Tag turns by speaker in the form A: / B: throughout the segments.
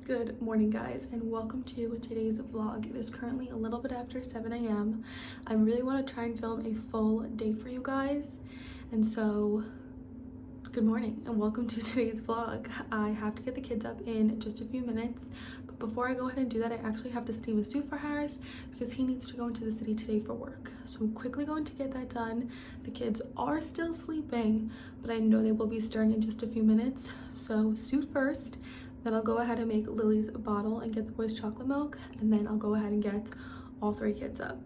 A: Good morning, guys, and welcome to today's vlog. It is currently a little bit after 7 a.m. I really want to try and film a full day for you guys, and so good morning and welcome to today's vlog. I have to get the kids up in just a few minutes, but before I go ahead and do that, I actually have to steam a suit for Harris because he needs to go into the city today for work. So I'm quickly going to get that done. The kids are still sleeping, but I know they will be stirring in just a few minutes. So suit first, then I'll go ahead and make Lily's bottle and get the boys chocolate milk, and then I'll go ahead and get all three kids up.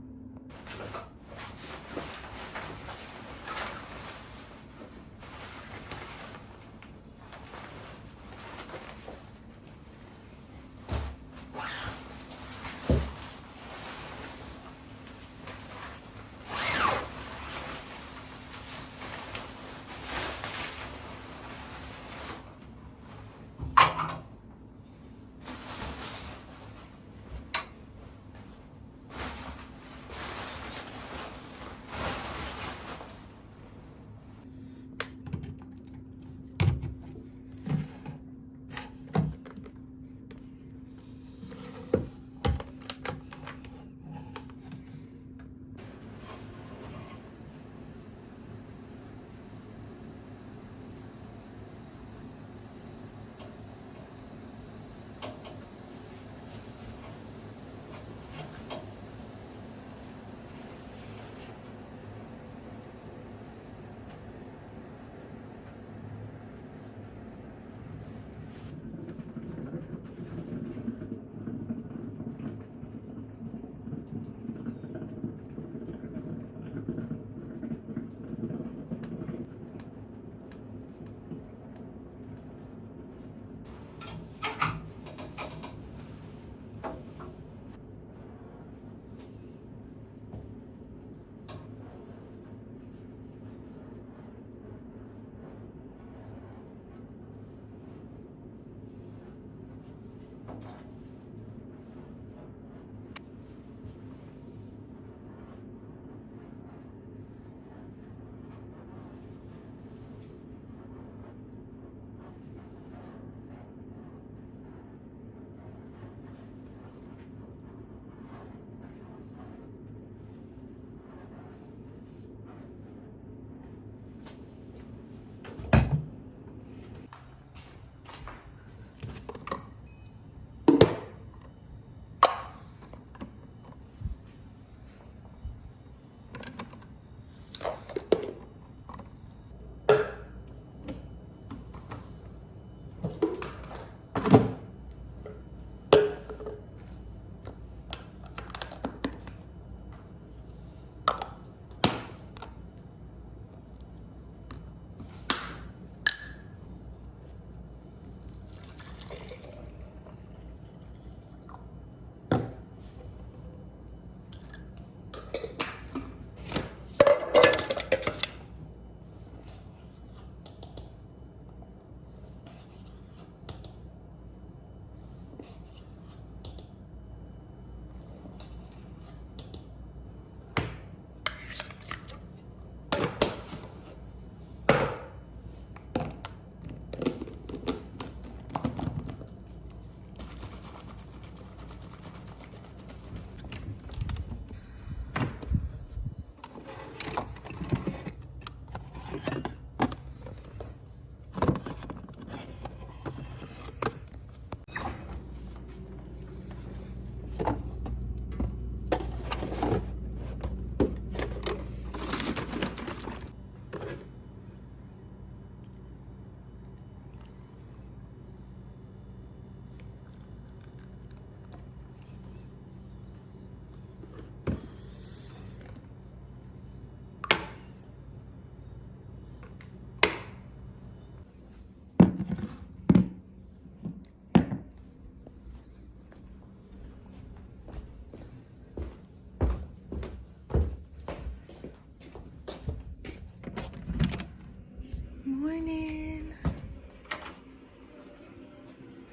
A: Morning.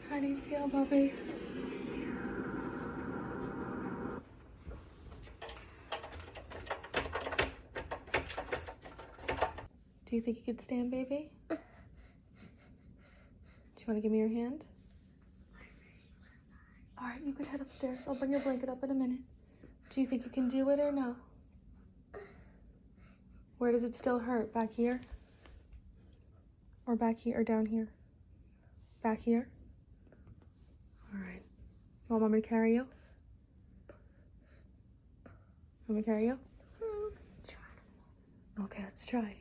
A: How do you feel, Bobby? Do you think you could stand, baby? Do you want to give me your hand? could head upstairs. I'll bring your blanket up in a minute. Do you think you can do it or no? Where does it still hurt? Back here? Or back here or down here? Back here? All right. You want me to carry you? Want me to carry you? Okay, let's try.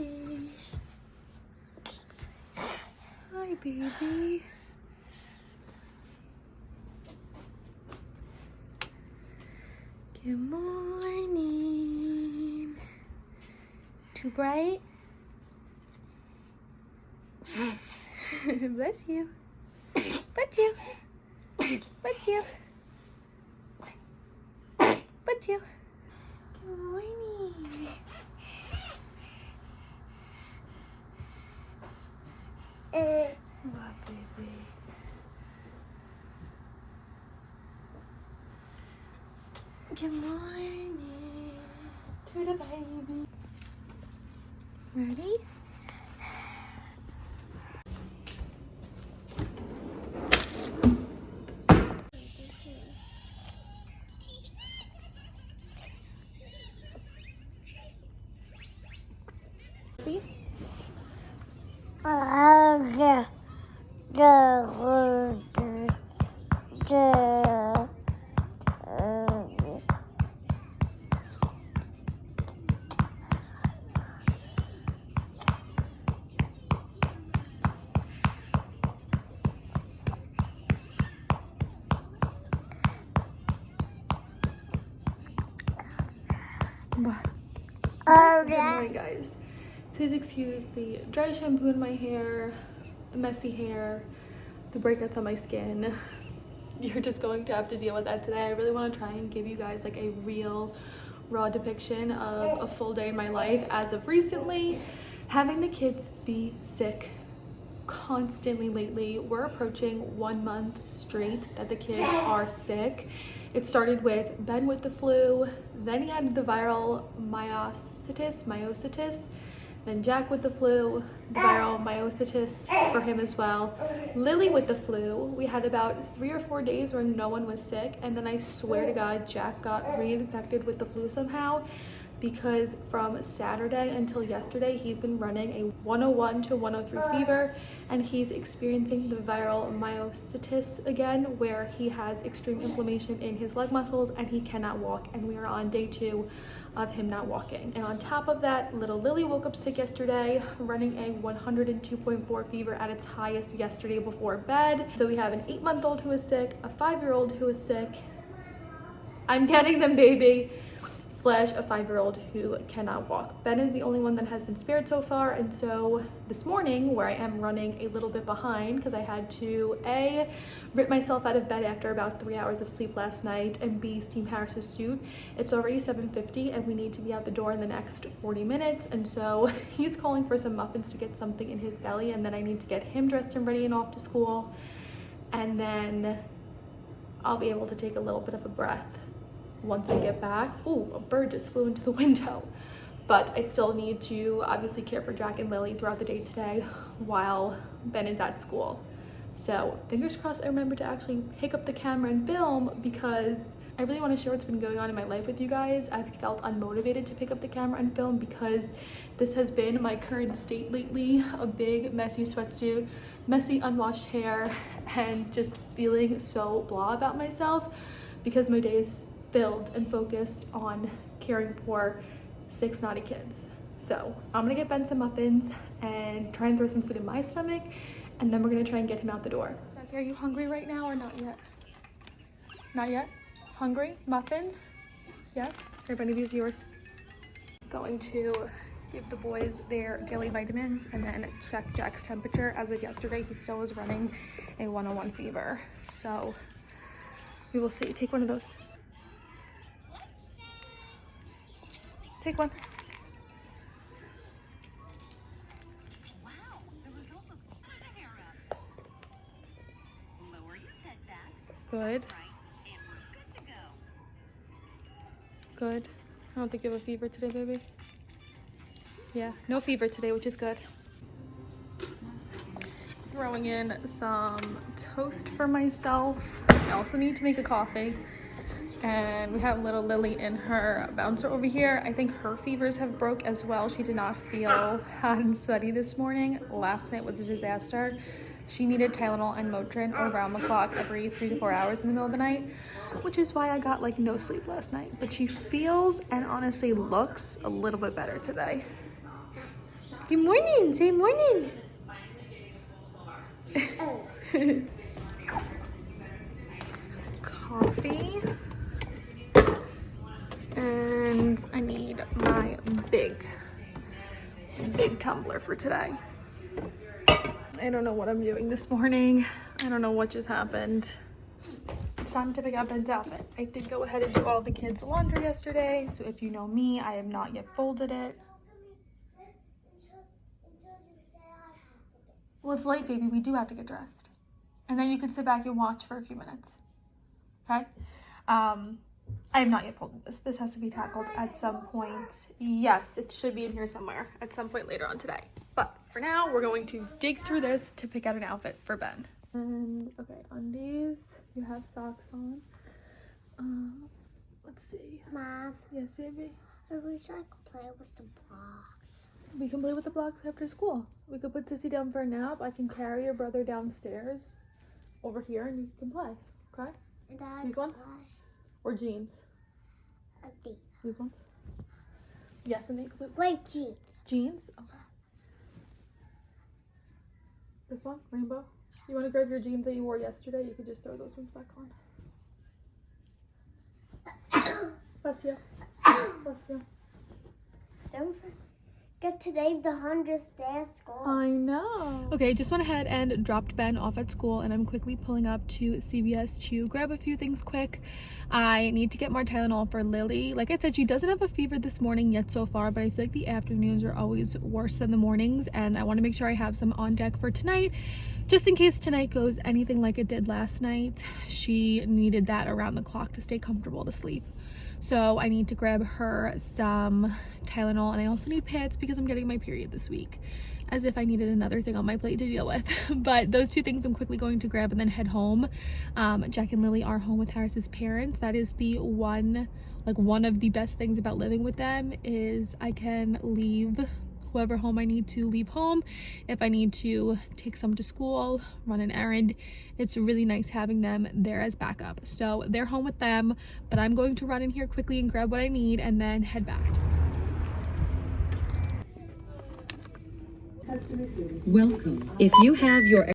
A: Baby. Hi, baby. Good morning. Too bright? Bless you. Bless you. Bless you. Bless you. Good morning. What, baby? Good morning to the baby. Ready? Good morning, guys. Please excuse the dry shampoo in my hair, the messy hair, the breakouts on my skin. You're just going to have to deal with that today. I really want to try and give you guys like a real raw depiction of a full day in my life as of recently. Having the kids be sick constantly lately. We're approaching 1 month straight that the kids are sick. It started with Ben with the flu, then he had the viral myositis, then Jack with the flu, the viral myositis for him as well. Lily with the flu. We had about 3 or 4 days where no one was sick, and then I swear to God, Jack got reinfected with the flu somehow, because from Saturday until yesterday, he's been running a 101 to 103 fever, and he's experiencing the viral myositis again, where he has extreme inflammation in his leg muscles and he cannot walk, and we are on day 2 of him not walking. And on top of that, little Lily woke up sick yesterday, running a 102.4 fever at its highest yesterday before bed. So we have an 8-month-old who is sick, a 5-year-old who is sick. I'm getting them, baby. Slash a 5-year-old who cannot walk. Ben is the only one that has been spared so far, and so this morning, where I am running a little bit behind because I had to A, rip myself out of bed after about 3 hours of sleep last night, and B, steam Harris's suit. It's already 7:50 and we need to be out the door in the next 40 minutes, and so he's calling for some muffins to get something in his belly, and then I need to get him dressed and ready and off to school, and then I'll be able to take a little bit of a breath once I get back. Ooh, a bird just flew into the window. But I still need to obviously care for Jack and Lily throughout the day today while Ben is at school. So fingers crossed I remember to actually pick up the camera and film, because I really want to share what's been going on in my life with you guys. I've felt unmotivated to pick up the camera and film because this has been my current state lately. A big messy sweatsuit, messy unwashed hair, and just feeling so blah about myself because my day is filled and focused on caring for 6 naughty kids. So I'm gonna get Ben some muffins and try and throw some food in my stomach, and then we're gonna try and get him out the door. Jackie, are you hungry right now or not yet? Not yet? Hungry? Muffins? Yes? Here, Benny, these are yours. Going to give the boys their daily vitamins and then check Jack's temperature. As of yesterday, he still was running a 101 fever. So we will see. Take one of those. Take one.
B: Wow, the result looks good, Hera. Lower your head back.
A: Good.
B: Right, and we're good to go.
A: Good. I don't think you have a fever today, baby. Yeah, no fever today, which is good. Throwing in some toast for myself. I also need to make a coffee. And we have little Lily in her bouncer over here. I think her fevers have broke as well. She did not feel hot and sweaty this morning. Last night was a disaster. She needed Tylenol and Motrin around the clock every 3 to 4 hours in the middle of the night, which is why I got like no sleep last night. But she feels and honestly looks a little bit better today. Good morning, say morning. Coffee. And I need my big tumbler for today. I don't know what I'm doing this morning. I don't know what just happened. It's time to pick up Ben's outfit. I did go ahead and do all the kids' laundry yesterday. So if you know me, I have not yet folded it. Well, it's late, baby. We do have to get dressed. And then you can sit back and watch for a few minutes. Okay? I have not yet folded this. This has to be tackled at some point. Yes, it should be in here somewhere at some point later on today. But for now, we're going to dig through this to pick out an outfit for Ben. And okay, undies. You have socks on. Let's see.
C: Mom.
A: Yes, baby.
C: I wish I could play with the blocks.
A: We can play with the blocks after school. We could put Sissy down for a nap. I can carry your brother downstairs over here and you can play. Okay?
C: And I
A: These ones? Or jeans? These ones? Yes, and they include
C: White jeans.
A: jeans? Okay. This one? Rainbow? You want to grab your jeans that you wore yesterday? You could just throw those ones back on. Bless you. Bless you.
C: Don't forget today's the 100th day of school.
A: I know. Okay, just went ahead and dropped Ben off at school and I'm quickly pulling up to CVS to grab a few things quick. I need to get more Tylenol for Lily. Like I said, she doesn't have a fever this morning yet so far, but I feel like the afternoons are always worse than the mornings and I want to make sure I have some on deck for tonight. Just in case tonight goes anything like it did last night. She needed that around the clock to stay comfortable to sleep. So I need to grab her some Tylenol and I also need pads because I'm getting my period this week. As if I needed another thing on my plate to deal with. But those two things I'm quickly going to grab and then head home. Jack and Lily are home with Harris's parents. That is the one of the best things about living with them is I can leave whoever home I need to leave home. If I need to take some to school, run an errand, it's really nice having them there as backup. So they're home with them, but I'm going to run in here quickly and grab what I need and then head back.
D: Welcome. If you have your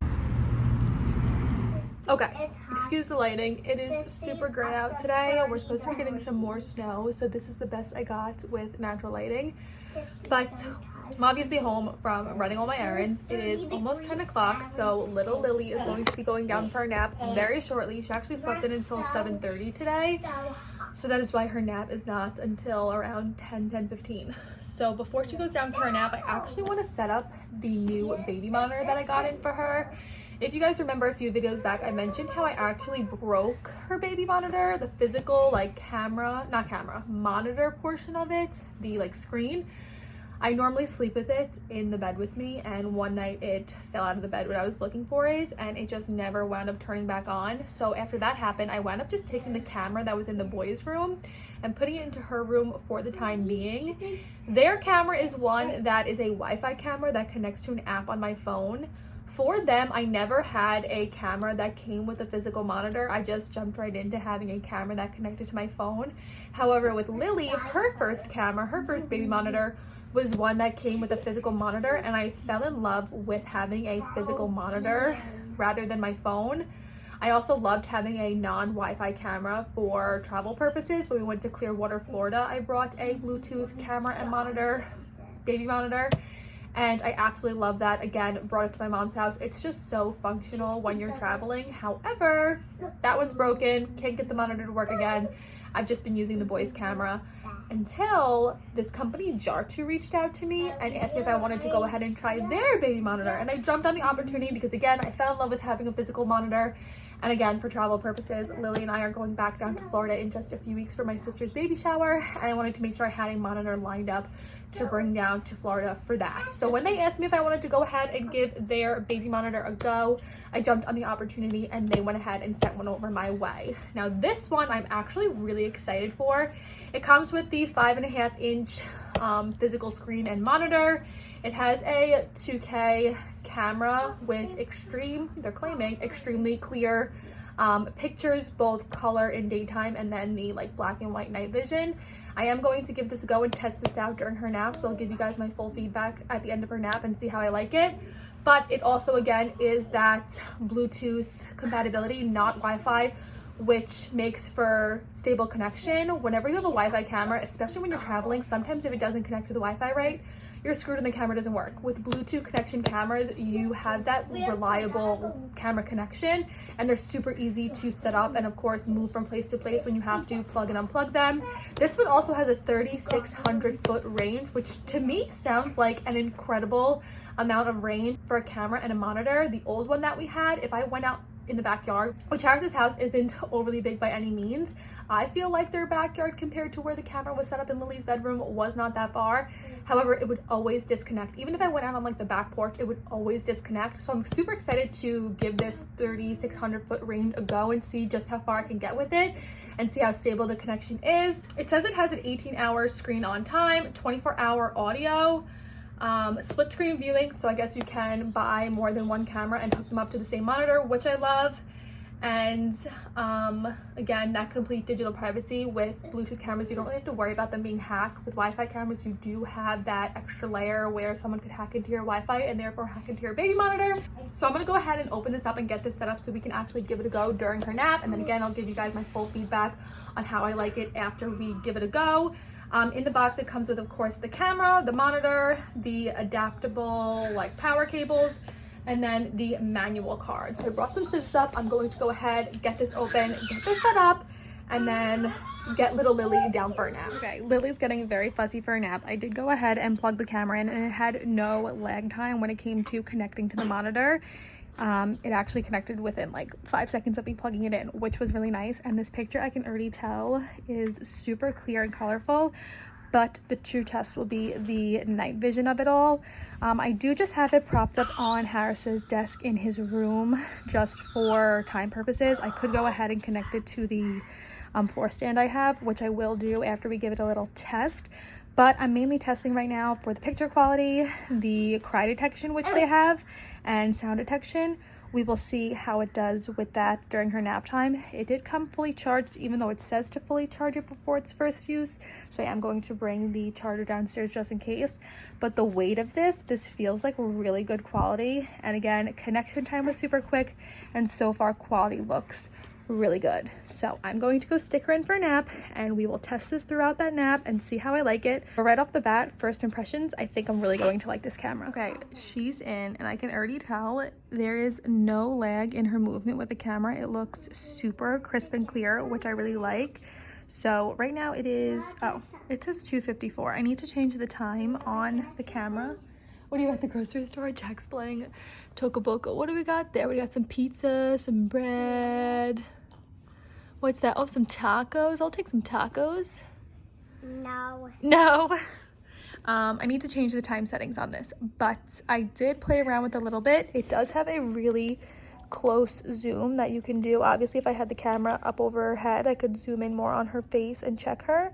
A: Okay, excuse the lighting. It is super gray out today. We're supposed to be getting some more snow, so this is the best I got with natural lighting. But I'm obviously home from running all my errands. It is almost 10 o'clock, so little Lily is going to be going down for a nap very shortly. She actually slept in until 7:30 today, so that is why her nap is not until around 10:15. So before she goes down for a nap, I actually want to set up the new baby monitor that I got in for her. If you guys remember a few videos back, I mentioned how I actually broke her baby monitor, the physical monitor portion of it, the screen. I normally sleep with it in the bed with me, and one night it fell out of the bed when I was looking for it, and it just never wound up turning back on. So after that happened, I wound up just taking the camera that was in the boys' room and putting it into her room for the time being. Their camera is one that is a Wi-Fi camera that connects to an app on my phone. For them, I never had a camera that came with a physical monitor. I just jumped right into having a camera that connected to my phone. However, with Lily, her first baby monitor was one that came with a physical monitor, and I fell in love with having a physical monitor rather than my phone. I also loved having a non-Wi-Fi camera for travel purposes. When we went to Clearwater, Florida, I brought a Bluetooth camera and baby monitor, and I absolutely love that. Again, brought it to my mom's house. It's just so functional when you're traveling. However, that one's broken, can't get the monitor to work again. I've just been using the boys' camera until this company Jartoo reached out to me and asked me if I wanted to go ahead and try their baby monitor, and I jumped on the opportunity because again, I fell in love with having a physical monitor, And again, for travel purposes, Lily and I are going back down to Florida in just a few weeks for my sister's baby shower, and I wanted to make sure I had a monitor lined up to bring down to Florida for that. So when they asked me if I wanted to go ahead and give their baby monitor a go, I jumped on the opportunity and they went ahead and sent one over my way. Now this one I'm actually really excited for. It comes with the 5.5-inch physical screen and monitor. It has a 2K camera with they're claiming extremely clear pictures, both color and daytime, and then the like black and white night vision. I am going to give this a go and test this out during her nap, so I'll give you guys my full feedback at the end of her nap and see how I like it. But it also, again, is that Bluetooth compatibility, not Wi-Fi, which makes for stable connection. Whenever you have a Wi-Fi camera, especially when you're traveling, sometimes if it doesn't connect to the Wi-Fi right, you're screwed and the camera doesn't work. With Bluetooth connection cameras, you have that reliable camera connection, and they're super easy to set up and of course move from place to place when you have to plug and unplug them. This one also has a 3,600 foot range, which to me sounds like an incredible amount of range for a camera and a monitor. The old one that we had, if I went out in the backyard, which Harris's house isn't overly big by any means, I feel like their backyard compared to where the camera was set up in Lily's bedroom was not that far. However, it would always disconnect. Even if I went out on like the back porch, it would always disconnect. So I'm super excited to give this 3,600 foot range a go and see just how far I can get with it and see how stable the connection is. It says it has an 18-hour screen on time, 24-hour audio, split screen viewing, so I guess you can buy more than one camera and hook them up to the same monitor, which I love. And again, that complete digital privacy. With Bluetooth cameras, you don't really have to worry about them being hacked. With Wi-Fi cameras, you do have that extra layer where someone could hack into your Wi-Fi and therefore hack into your baby monitor. So I'm gonna go ahead and open this up and get this set up so we can actually give it a go during her nap. And then again, I'll give you guys my full feedback on how I like it after we give it a go. In the box, it comes with, of course, the camera, the monitor, the adaptable like power cables, and then the manual card. So I brought some scissors up. I'm going to go ahead, get this open, get this set up, and then get little Lily down for a nap. Okay, Lily's getting very fussy for a nap. I did go ahead and plug the camera in, and it had no lag time when it came to connecting to the monitor. It actually connected within like 5 seconds of me plugging it in, which was really nice. And this picture, I can already tell, is super clear and colorful, but the true test will be the night vision of it all. I do just have it propped up on Harris's desk in his room just for time purposes. I could go ahead and connect it to the floor stand I have, which I will do after we give it a little test. But I'm mainly testing right now for the picture quality, the cry detection, which they have, and sound detection. We will see how it does with that during her nap time. It did come fully charged, even though it says to fully charge it before its first use. So I am going to bring the charger downstairs just in case. But the weight of this feels like really good quality. And again, connection time was super quick, and so far quality looks really good. So I'm going to go stick her in for a nap, and we will test this throughout that nap and see how I like it. But right off the bat, first impressions, I think I'm really going to like this camera. Okay, she's in, and I can already tell there is no lag in her movement with the camera. It looks super crisp and clear, which I really like. So right now it is, oh, it says 2:54. I need to change the time on the camera. What do you got at the grocery store? Jack's playing Tokaboka. What do we got there? We got some pizza, some bread. What's that? Oh, some tacos. I'll take some tacos. No. I need to change the time settings on this, but I did play around with it a little bit. It does have a really close zoom that you can do. Obviously, if I had the camera up over her head, I could zoom in more on her face and check her.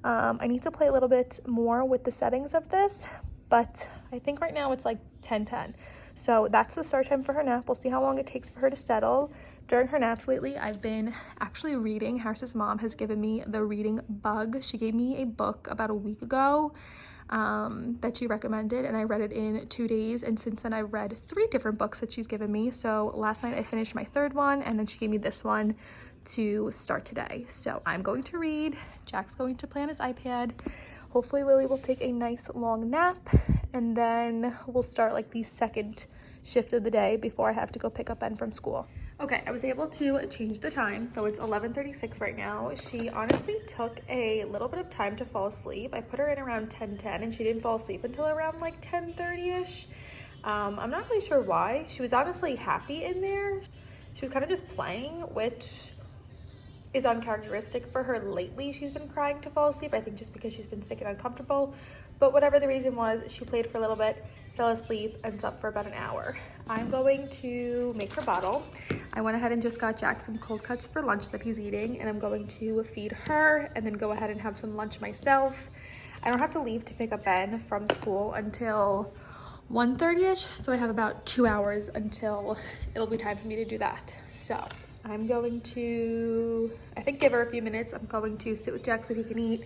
A: I need to play a little bit more with the settings of this, but I think right now it's like 10:10. So that's the start time for her nap. We'll see how long it takes for her to settle. During her naps lately, I've been actually reading. Harris's mom has given me the reading bug. She gave me a book about a week ago that she recommended, and I read it in 2 days. And since then, I've read 3 different books that she's given me. So last night I finished my 3rd one, and then she gave me this one to start today. So I'm going to read. Jack's going to play on his iPad. Hopefully Lily will take a nice long nap, and then we'll start like the second shift of the day before I have to go pick up Ben from school. Okay, I was able to change the time, so it's 11:36 right now. She honestly took a little bit of time to fall asleep. I put her in around 10:10, and she didn't fall asleep until around like 10:30ish. I'm not really sure why. She was honestly happy in there. She was kind of just playing, which is uncharacteristic for her lately. She's been crying to fall asleep, I think just because she's been sick and uncomfortable. But whatever the reason was, she played for a little bit, fell asleep, and slept for about an hour. I'm going to make her bottle. I went ahead and just got Jack some cold cuts for lunch that he's eating, and I'm going to feed her and then go ahead and have some lunch myself. I don't have to leave to pick up Ben from school until 1:30ish, so I have about 2 hours until it'll be time for me to do that. So I'm going to, I think, give her a few minutes. I'm going to sit with Jack so he can eat,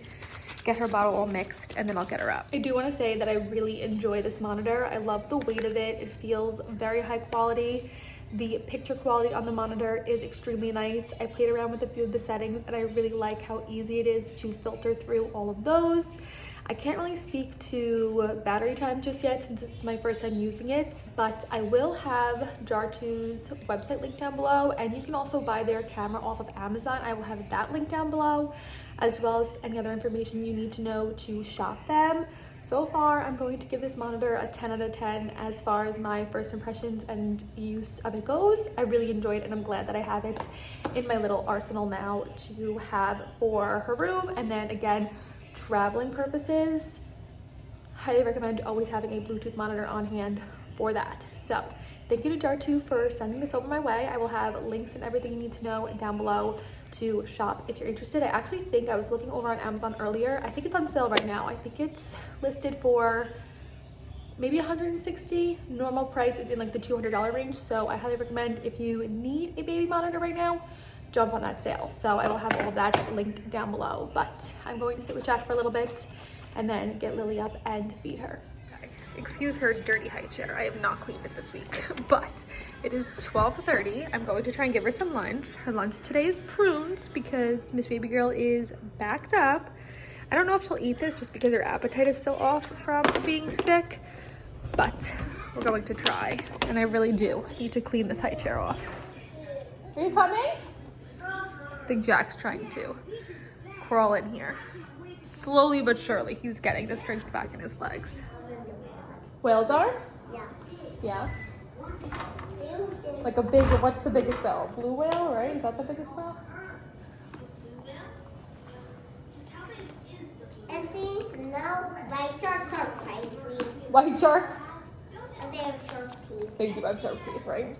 A: get her bottle all mixed, and then I'll get her up. I do want to say that I really enjoy this monitor. I love the weight of it. It feels very high quality. The picture quality on the monitor is extremely nice. I played around with a few of the settings and I really like how easy it is to filter through all of those. I can't really speak to battery time just yet since this is my first time using it, but I will have Jartoo's website linked down below, and you can also buy their camera off of Amazon. I will have that link down below, as well as any other information you need to know to shop them. So far, I'm going to give this monitor a 10 out of 10 as far as my first impressions and use of it goes. I really enjoyed it and I'm glad that I have it in my little arsenal now to have for her room. And then again, traveling purposes, highly recommend always having a Bluetooth monitor on hand for that. So thank you to Jartoo for sending this over my way. I will have links and everything you need to know down below to shop if you're interested. I actually think I was looking over on Amazon earlier. I think it's on sale right now. I think it's listed for maybe $160. Normal price is in like the $200 range. So I highly recommend, if you need a baby monitor right now, jump on that sale. So I will have all of that linked down below, but I'm going to sit with Jack for a little bit and then get Lily up and feed her. Excuse her dirty high chair. I have not cleaned it this week, but it is 12:30. I'm going to try and give her some lunch. Her lunch today is prunes because Miss Baby Girl is backed up. I don't know if she'll eat this just because her appetite is still off from being sick, but we're going to try. And I really do need to clean this high chair off. Are you coming? I think Jack's trying to crawl in here. Slowly but surely, he's getting the strength back in his legs. Whales are?
C: Yeah.
A: Yeah. Like a big, what's the biggest whale? Blue whale, right? Is that the biggest whale?
C: And see, no, white sharks are crazy.
A: White sharks?
C: And they have shark teeth.
A: They do have sharp teeth, right?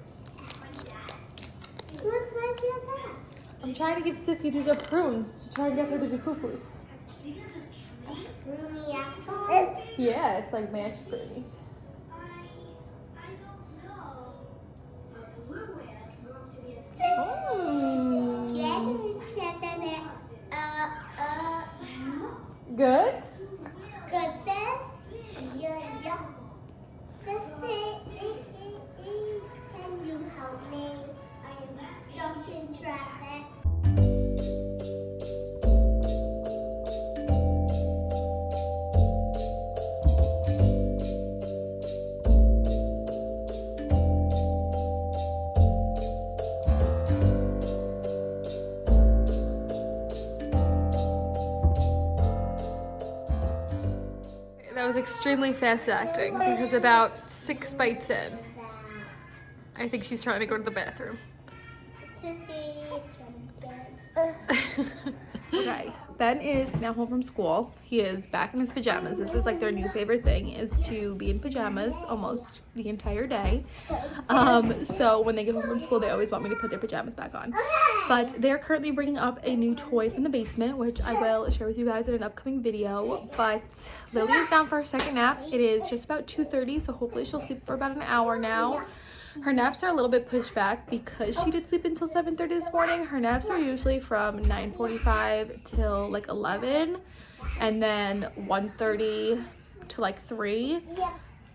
C: What's my that?
A: I'm trying to give Sissy, these are prunes, to try and get her to do poo-poos.
C: Rooney axle?
A: Yeah, it's like mashed prunes. Good?
C: Good, sis? Yeah. Sissy, can you help me? I'm stuck in traffic.
A: That was extremely fast acting because about 6 bites in, I think she's trying to go to the bathroom. Okay, Ben is now home from school. He is back in his pajamas. This is like their new favorite thing, is to be in pajamas almost the entire day. So when they get home from school, they always want me to put their pajamas back on. But they're currently bringing up a new toy from the basement, which I will share with you guys in an upcoming video. But Lily is down for her second nap. It is just about 2:30, so hopefully she'll sleep for about an hour now. Her naps are a little bit pushed back because she did sleep until 7:30 this morning. Her naps are usually from 9:45 till like 11, and then 1:30 to like 3.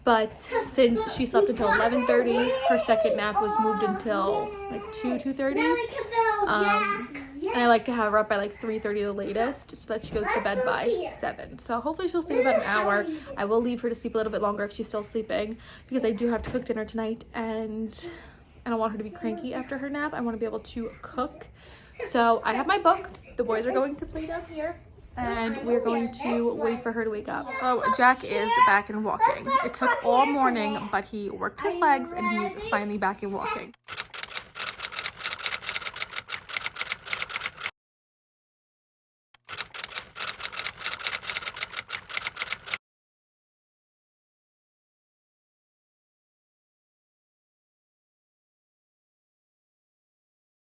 A: But since she slept until 11:30, her second nap was moved until like 2:30. And I like to have her up by like 3:30 the latest, so that she goes to bed by 7. So hopefully she'll sleep about an hour. I will leave her to sleep a little bit longer if she's still sleeping, because I do have to cook dinner tonight, and I don't want her to be cranky after her nap. I want to be able to cook. So I have my book. The boys are going to play down here, and we're going to wait for her to wake up. So Jack is back and walking. It took all morning, but he worked his legs and he's finally back and walking.